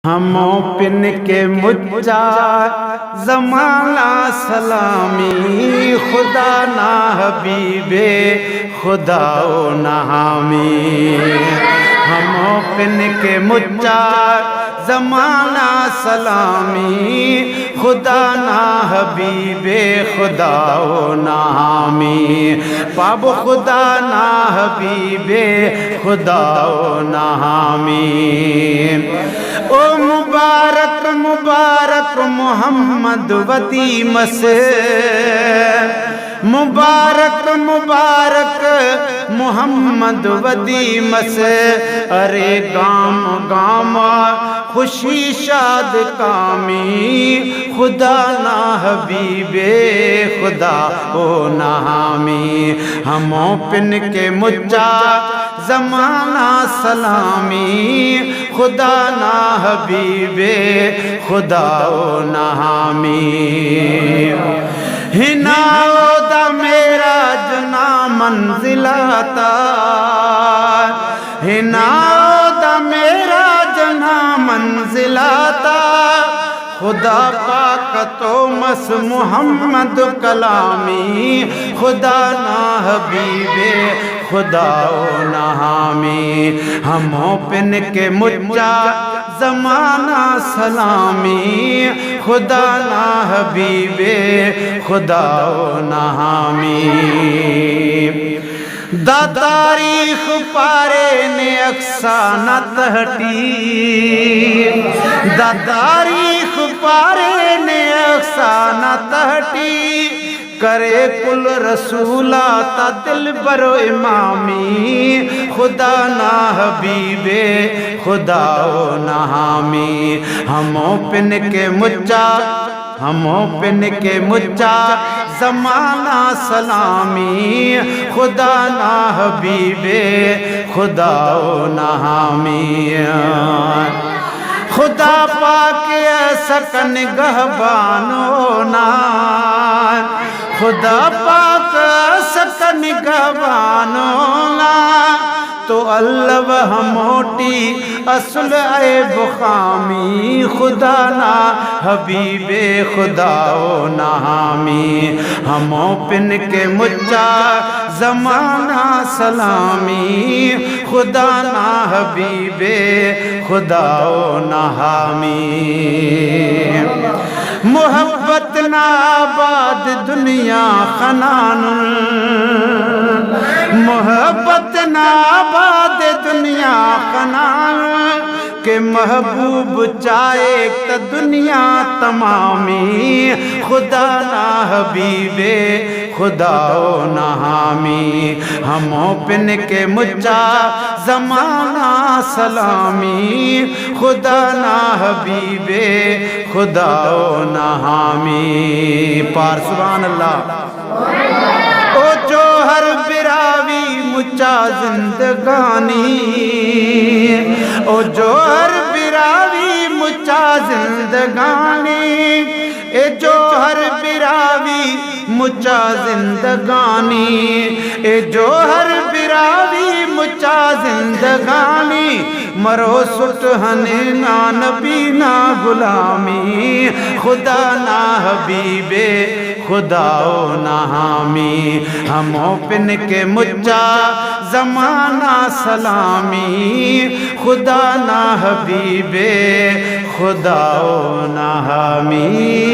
ہموں پن کے مجھا زمانہ سلامی، خدا نہ حبیب خدا و نہ حامی۔ ہموں پن کے مجھا زمانہ سلامی، خدا نہ حبیب خدا و نہ حامی۔ پاب خدا نہ حبیب خدا و نہ حامی۔ او مبارک مبارک محمد ودیم سے، مبارک مبارک محمد ودیم سے، ارے گام گام خوشی شاد کامی، خدا نہ حبیب خدا و نہ حامی۔ ہموں پن کے مجھا زمانہ سلامی، خدا نہ حبیب خدا و نہ حامی۔ ہناؤ دا میرا جنا منزلاتا، ہناؤ دا میرا جنا منزلاتا، خدا پاک تو مس محمد کلامی، خدا نہ حبیب خدا و نہ حامی۔ ہموں پن کے مجھا زمانہ سلامی، خدا نہ حبیب خدا و نہ حامی۔ دا تاریخ پارے نے اکسانہ تہٹی، دا تاریخ پارے نے اکسانہ تہٹی، کرے کل رسولہ تا دل برو امامی، خدا نہ حبیب خدا و نہ حامی۔ ہموں پن کے مجھا، ہموں پن کے مجھا زمانہ سلامی، خدا نہ حبیب خدا و نہ حامی۔ خدا پاک سکن گہبانو نان، خدا پاک سکن گہبانو نان، تو اللہ ہموٹی اصل عیب خامی، خدا نہ حبیب خدا و نہ حامی۔ ہموں پن کے مجھا زمانہ سلامی، خدا نہ حبیب خدا و نہ حامی۔ محبت نہ آباد دنیا خنان، محبت نہ آباد دنیا خنان، کہ محبوب چاہے تا دنیا تمامی، خدا نہ حبیب خدا و نہ حامی۔ ہموں پن کے مجھا زمانہ سلامی، خدا نہ حبیب خدا و نہ حامی۔ پار سبحان اللہ۔ او جوہر براوی مچا زندگانی، او جوہر براوی مچا زندگانی، اے جوہر براوی مچا زندگانی، اے جوہر براوی مچا زندگانی، مرو سٹھن نا نبی نا غلامی، خدا نہ حبیب خدا و نہ حامی۔ ہموں پن کے مجھا زمانہ سلامی، خدا نہ حبیب خدا و نہ حامی۔